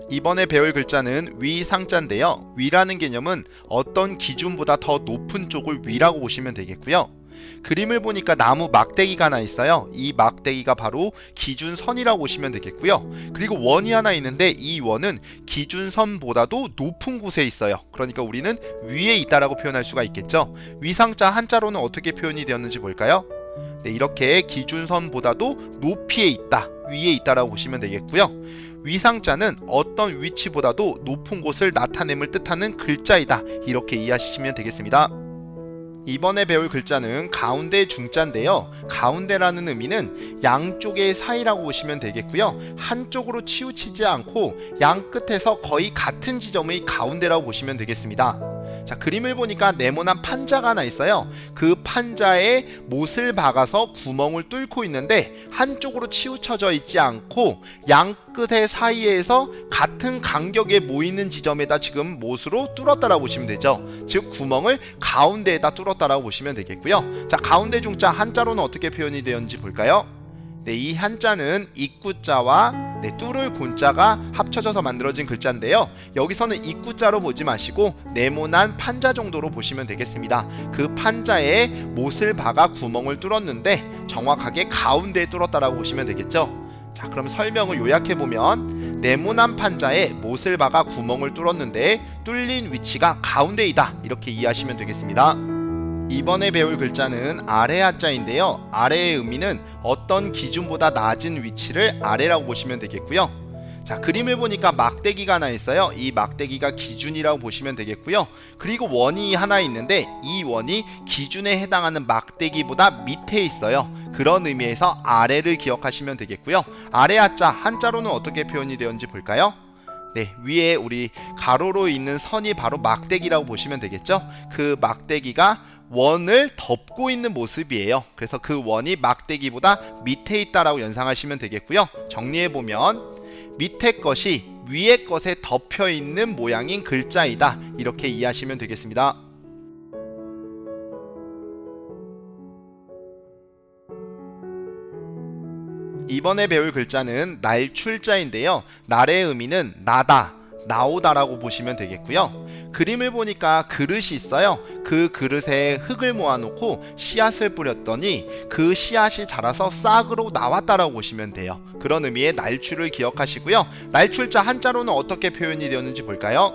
이번에 배울 글자는 위상자인데요. 위라는 개념은 어떤 기준보다 더 높은 쪽을 위라고 보시면 되겠고요. 그림을 보니까 나무 막대기가 하나 있어요. 이 막대기가 바로 기준선이라고 보시면 되겠고요. 그리고 원이 하나 있는데 이 원은 기준선보다도 높은 곳에 있어요. 그러니까 우리는 위에 있다라고 표현할 수가 있겠죠. 위상자 한자로는 어떻게 표현이 되었는지 볼까요? 네, 이렇게 기준선보다도 높이에 있다, 위에 있다라고 보시면 되겠고요. 위상자는 어떤 위치보다도 높은 곳을 나타냄을 뜻하는 글자이다, 이렇게 이해하시면 되겠습니다. 이번에 배울 글자는 가운데 중자인데요. 가운데라는 의미는 양쪽의 사이라고 보시면 되겠고요. 한쪽으로 치우치지 않고 양 끝에서 거의 같은 지점의 가운데라고 보시면 되겠습니다. 자, 그림을 보니까 네모난 판자가 하나 있어요. 그 판자에 못을 박아서 구멍을 뚫고 있는데 한쪽으로 치우쳐져 있지 않고 양 끝의 사이에서 같은 간격에 모이는 지점에다 지금 못으로 뚫었다라고 보시면 되죠. 즉 구멍을 가운데에다 뚫었다라고 보시면 되겠고요. 자, 가운데 중자 한자로는 어떻게 표현이 되었는지 볼까요? 네, 이 한자는 입구자와 뚫을 곤자가 합쳐져서 만들어진 글자인데요. 여기서는 입구자로 보지 마시고 네모난 판자 정도로 보시면 되겠습니다. 그 판자에 못을 박아 구멍을 뚫었는데 정확하게 가운데에 뚫었다라고 보시면 되겠죠. 자, 그럼 설명을 요약해보면 네모난 판자에 못을 박아 구멍을 뚫었는데 뚫린 위치가 가운데이다, 이렇게 이해하시면 되겠습니다. 이번에 배울 글자는 아래하자인데요. 아래의 의미는 어떤 기준보다 낮은 위치를 아래라고 보시면 되겠고요. 자, 그림을 보니까 막대기가 하나 있어요. 이 막대기가 기준이라고 보시면 되겠고요. 그리고 원이 하나 있는데 이 원이 기준에 해당하는 막대기보다 밑에 있어요. 그런 의미에서 아래를 기억하시면 되겠고요. 아래하자 한자로는 어떻게 표현이 되었는지 볼까요? 네, 위에 우리 가로로 있는 선이 바로 막대기라고 보시면 되겠죠. 그 막대기가 원을 덮고 있는 모습이에요. 그래서 그 원이 막대기보다 밑에 있다라고 연상하시면 되겠고요. 정리해보면 밑에 것이 위에 것에 덮여 있는 모양인 글자이다, 이렇게 이해하시면 되겠습니다. 이번에 배울 글자는 날출자인데요. 날의 의미는 나다, 나오다라고 보시면 되겠고요. 그림을 보니까 그릇이 있어요. 그 그릇에 흙을 모아놓고 씨앗을 뿌렸더니 그 씨앗이 자라서 싹으로 나왔다라고 보시면 돼요. 그런 의미의 날출을 기억하시고요. 날출자 한자로는 어떻게 표현이 되었는지 볼까요?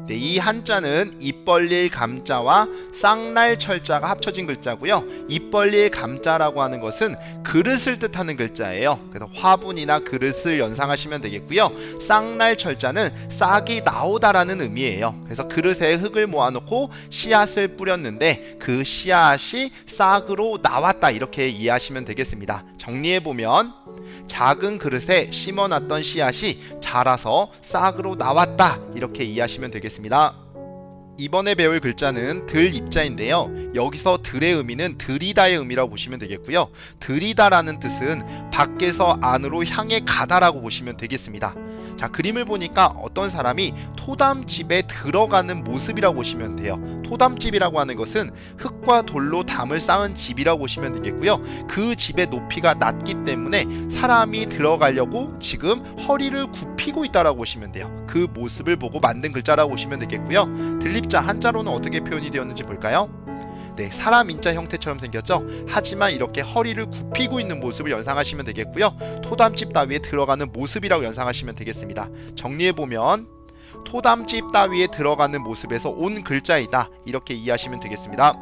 네, 이 한자는 입 벌릴 감자와 쌍날 철자가 합쳐진 글자고요. 입 벌릴 감자라고 하는 것은 그릇을 뜻하는 글자예요. 그래서 화분이나 그릇을 연상하시면 되겠고요. 쌍날 철자는 싹이 나오다라는 의미예요. 그래서 그릇에 흙을 모아놓고 씨앗을 뿌렸는데 그 씨앗이 싹으로 나왔다, 이렇게 이해하시면 되겠습니다. 정리해보면 작은 그릇에 심어놨던 씨앗이 자라서 싹으로 나왔다, 이렇게 이해하시면 되겠습니다. 이번에 배울 글자는 들입자인데요. 여기서 들의 의미는 들이다의 의미라고 보시면 되겠고요. 들이다라는 뜻은 밖에서 안으로 향해 가다라고 보시면 되겠습니다. 자, 그림을 보니까 어떤 사람이 토담집에 들어가는 모습이라고 보시면 돼요. 토담집이라고 하는 것은 흙과 돌로 담을 쌓은 집이라고 보시면 되겠고요. 그 집의 높이가 낮기 때문에 사람이 들어가려고 지금 허리를 굽히고 있다라고 보시면 돼요. 그 모습을 보고 만든 글자라고 보시면 되겠고요. 들립자 한자로는 어떻게 표현이 되었는지 볼까요? 네, 사람 인자 형태처럼 생겼죠. 하지만 이렇게 허리를 굽히고 있는 모습을 연상하시면 되겠고요. 토담집 따위에 들어가는 모습이라고 연상하시면 되겠습니다. 정리해보면 토담집 따위에 들어가는 모습에서 온 글자이다, 이렇게 이해하시면 되겠습니다.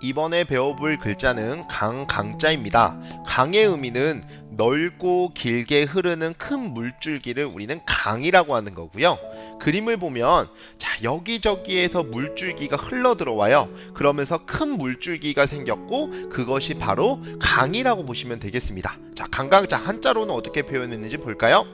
이번에 배워볼 글자는 강자입니다. 강의 의미는 넓고 길게 흐르는 큰 물줄기를 우리는 강이라고 하는 거고요. 그림을 보면 자, 여기저기에서 물줄기가 흘러 들어와요. 그러면서 큰 물줄기가 생겼고 그것이 바로 강이라고 보시면 되겠습니다. 자, 강자 한자로는 어떻게 표현했는지 볼까요?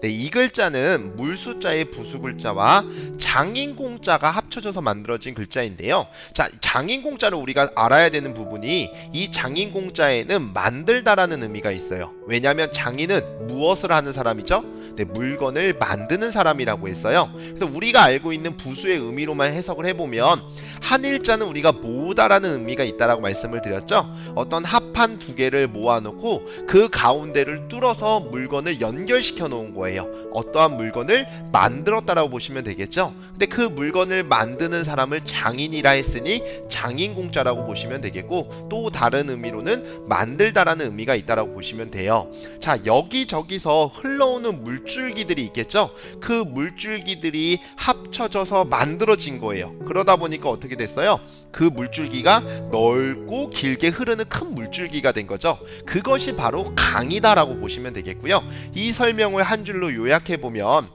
네, 이 글자는 물수자의 부수글자와 장인공자가 합쳐져서 만들어진 글자인데요. 자, 장인공자를 우리가 알아야 되는 부분이 이 장인공자에는 만들다라는 의미가 있어요. 왜냐하면 장인은 무엇을 하는 사람이죠? 네, 물건을 만드는 사람이라고 했어요. 그래서 우리가 알고 있는 부수의 의미로만 해석을 해보면 한 일자는 우리가 모으다라는 의미가 있다라고 말씀을 드렸죠. 어떤 합한 두 개를 모아놓고 그 가운데를 뚫어서 물건을 연결시켜 놓은 거예요. 어떠한 물건을 만들었다라고 보시면 되겠죠. 근데 그 물건을 만드는 사람을 장인이라 했으니 장인공자라고 보시면 되겠고, 또 다른 의미로는 만들다라는 의미가 있다라고 보시면 돼요. 자, 여기저기서 흘러오는 물줄기들이 있겠죠. 그 물줄기들이 합쳐져서 만들어진 거예요. 그러다 보니까 어떻게 됐어요? 그 물줄기가 넓고 길게 흐르는 큰 물줄기가 된 거죠. 그것이 바로 강이다라고 보시면 되겠고요. 이 설명을 한 줄로 요약해 보면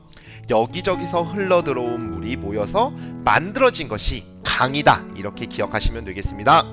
여기저기서 흘러들어온 물이 모여서 만들어진 것이 강이다, 이렇게 기억하시면 되겠습니다.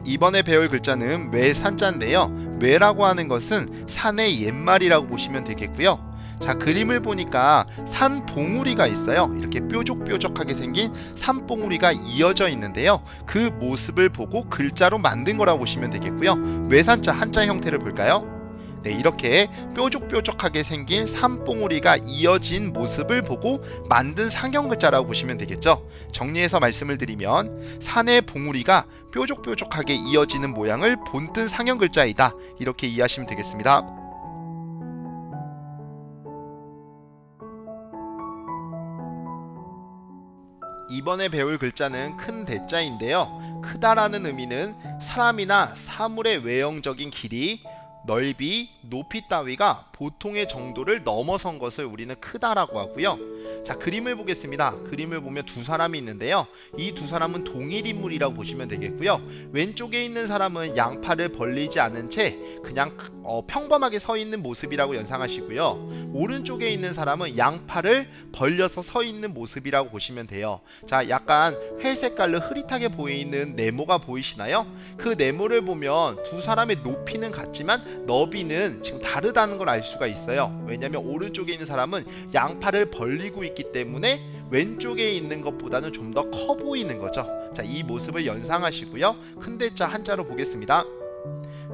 이번에 배울 글자는 외산자인데요. 외라고 하는 것은 산의 옛말이라고 보시면 되겠고요. 자, 그림을 보니까 산봉우리가 있어요. 이렇게 뾰족뾰족하게 생긴 산봉우리가 이어져 있는데요. 그 모습을 보고 글자로 만든 거라고 보시면 되겠고요. 외산자 한자 형태를 볼까요? 네, 이렇게 뾰족뾰족하게 생긴 산봉우리가 이어진 모습을 보고 만든 상형글자라고 보시면 되겠죠. 정리해서 말씀을 드리면 산의 봉우리가 뾰족뾰족하게 이어지는 모양을 본뜬 상형글자이다, 이렇게 이해하시면 되겠습니다. 이번에 배울 글자는 큰 대자인데요. 크다라는 의미는 사람이나 사물의 외형적인 길이, 넓이, 높이 따위가 보통의 정도를 넘어선 것을 우리는 크다라고 하고요. 자, 그림을 보겠습니다. 그림을 보면 두 사람이 있는데요. 이 두 사람은 동일 인물이라고 보시면 되겠고요. 왼쪽에 있는 사람은 양팔을 벌리지 않은 채 그냥 평범하게 서 있는 모습이라고 연상하시고요. 오른쪽에 있는 사람은 양팔을 벌려서 서 있는 모습이라고 보시면 돼요. 자, 약간 회색깔로 흐릿하게 보이는 네모가 보이시나요? 그 네모를 보면 두 사람의 높이는 같지만 너비는 지금 다르다는 걸 알 수가 있어요. 왜냐하면 오른쪽에 있는 사람은 양팔을 벌리고 있기 때문에 왼쪽에 있는 것보다는 좀 더 커 보이는 거죠. 자, 이 모습을 연상하시고요. 큰 대자 한자로 보겠습니다.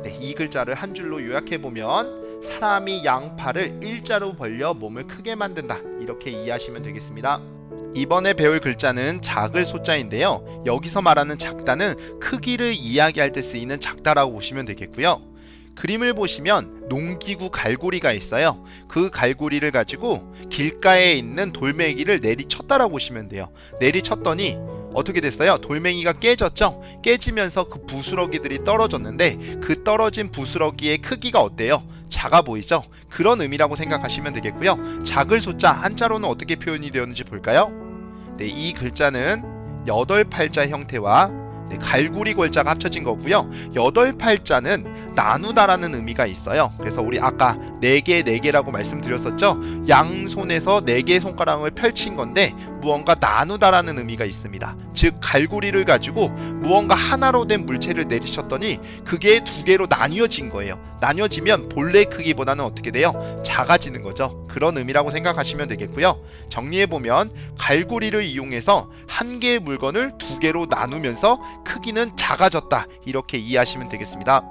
네, 이 글자를 한 줄로 요약해 보면 사람이 양팔을 일자로 벌려 몸을 크게 만든다, 이렇게 이해하시면 되겠습니다. 이번에 배울 글자는 작을 소자인데요. 여기서 말하는 작다는 크기를 이야기할 때 쓰이는 작다라고 보시면 되겠고요. 그림을 보시면 농기구 갈고리가 있어요. 그 갈고리를 가지고 길가에 있는 돌멩이를 내리쳤다라고 보시면 돼요. 내리쳤더니 어떻게 됐어요? 돌멩이가 깨졌죠? 깨지면서 그 부스러기들이 떨어졌는데 그 떨어진 부스러기의 크기가 어때요? 작아 보이죠? 그런 의미라고 생각하시면 되겠고요. 작을 소자 한자로는 어떻게 표현이 되었는지 볼까요? 네, 이 글자는 여덟팔자 형태와 갈고리 골자가 합쳐진 거고요. 여덟팔자는 나누다라는 의미가 있어요. 그래서 우리 아까 4개 4개라고 말씀드렸었죠. 양손에서 4개의 손가락을 펼친 건데 무언가 나누다라는 의미가 있습니다. 즉 갈고리를 가지고 무언가 하나로 된 물체를 내리셨더니 그게 2개로 나뉘어진 거예요. 나뉘어지면 본래 크기보다는 어떻게 돼요? 작아지는 거죠. 그런 의미라고 생각하시면 되겠고요. 정리해보면 갈고리를 이용해서 한 개의 물건을 2개로 나누면서 크기는 작아졌다, 이렇게 이해하시면 되겠습니다.